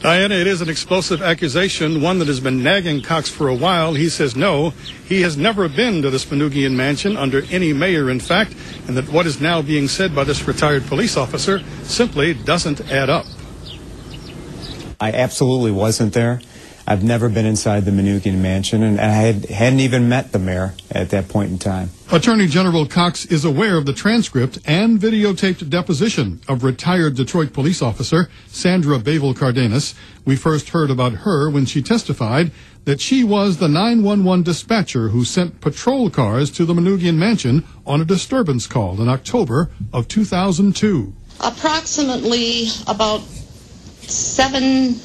Diana, it is an explosive accusation, one that has been nagging Cox for a while. He says no, he has never been to this Manoogian mansion under any mayor, in fact, and that what is now being said by this retired police officer simply doesn't add up. I absolutely wasn't there. I've never been inside the Manoogian mansion, and I hadn't even met the mayor at that point in time. Attorney General Cox is aware of the transcript and videotaped deposition of retired Detroit police officer Sandra Bavel Cardenas. We first heard about her when she testified that she was the 911 dispatcher who sent patrol cars to the Manoogian mansion on a disturbance call in October of 2002. Approximately about 7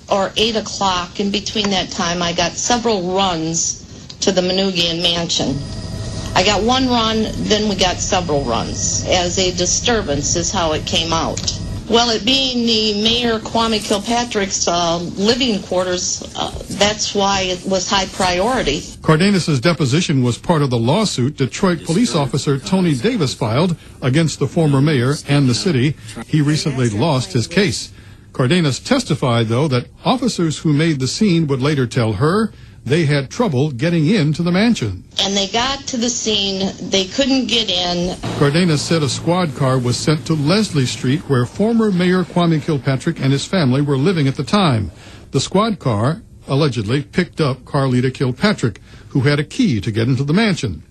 or 8 o'clock, in between that time, I got several runs to the Manoogian mansion. I got one run, then we got several runs, as a disturbance is how it came out. Well, it being the Mayor Kwame Kilpatrick's living quarters, that's why it was high priority. Cardenas' deposition was part of the lawsuit Detroit police officer Tony Davis filed against the former mayor and the city. He recently lost his case. Cardenas testified, though, that officers who made the scene would later tell her they had trouble getting into the mansion. And they got to the scene, they couldn't get in. Cardenas said a squad car was sent to Leslie Street, where former Mayor Kwame Kilpatrick and his family were living at the time. The squad car allegedly picked up Carlita Kilpatrick, who had a key to get into the mansion.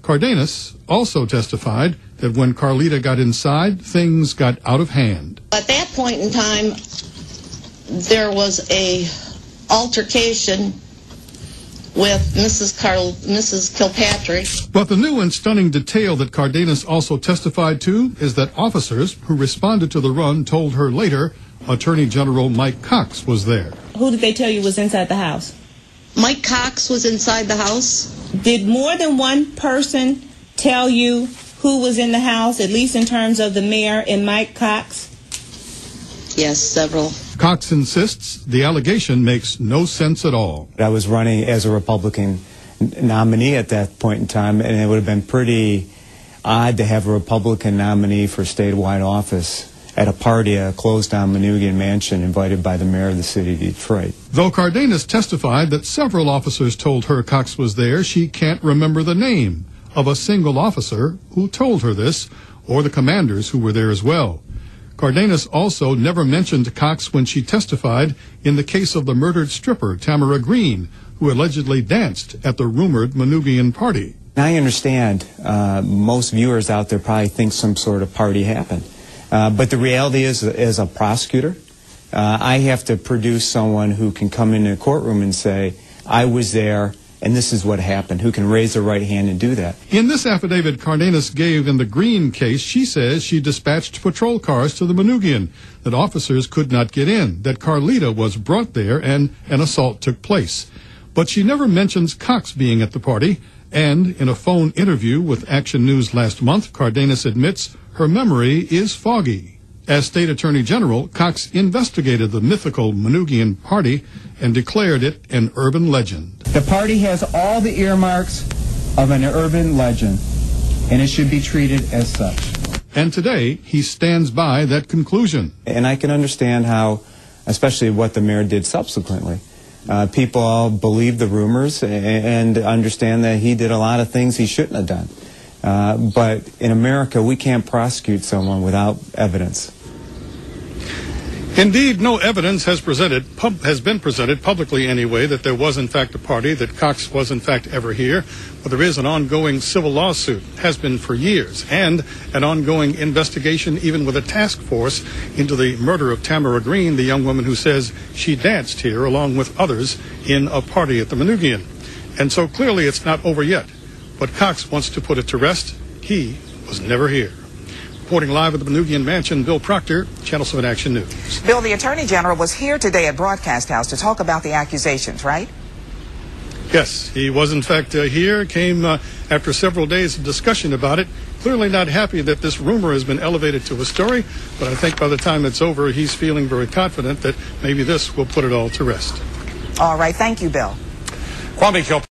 Cardenas also testified that when Carlita got inside, things got out of hand. At that point in time, there was a altercation with Mrs. Kilpatrick. But the new and stunning detail that Cardenas also testified to is that officers who responded to the run told her later Attorney General Mike Cox was there. Who did they tell you was inside the house? Mike Cox was inside the house. Did more than one person tell you who was in the house, at least in terms of the mayor and Mike Cox? Yes, several. Cox insists the allegation makes no sense at all. I was running as a Republican nominee at that point in time, and it would have been pretty odd to have a Republican nominee for statewide office at a party, a closed-down Manoogian mansion invited by the mayor of the city of Detroit. Though Cardenas testified that several officers told her Cox was there, she can't remember the name of a single officer who told her this, or the commanders who were there as well. Cardenas also never mentioned Cox when she testified in the case of the murdered stripper Tamara Green, who allegedly danced at the rumored Manoogian Party. I understand most viewers out there probably think some sort of party happened. But the reality is, as a prosecutor, I have to produce someone who can come into a courtroom and say, I was there, and this is what happened, who can raise their right hand and do that. In this affidavit Cardenas gave in the Green case, she says she dispatched patrol cars to the Manoogian, that officers could not get in, that Carlita was brought there, and an assault took place. But she never mentions Cox being at the party, and in a phone interview with Action News last month, Cardenas admits her memory is foggy. As State Attorney General, Cox investigated the mythical Manoogian Party and declared it an urban legend. The party has all the earmarks of an urban legend, and it should be treated as such. And today, he stands by that conclusion. And I can understand how, especially what the mayor did subsequently. People all believe the rumors and understand that he did a lot of things he shouldn't have done. But in America, we can't prosecute someone without evidence. Indeed, no evidence has been presented publicly anyway that there was in fact a party, that Cox was in fact ever here. But there is an ongoing civil lawsuit, has been for years, and an ongoing investigation even with a task force into the murder of Tamara Green, the young woman who says she danced here along with others in a party at the Manoogian. And so clearly it's not over yet. But Cox wants to put it to rest. He was never here. Reporting live at the Manoogian Mansion, Bill Proctor, Channel 7 Action News. Bill, the Attorney General was here today at Broadcast House to talk about the accusations, right? Yes, he was in fact here, came after several days of discussion about it. Clearly not happy that this rumor has been elevated to a story, but I think by the time it's over, he's feeling very confident that maybe this will put it all to rest. All right, thank you, Bill. Kwame Kilpatrick.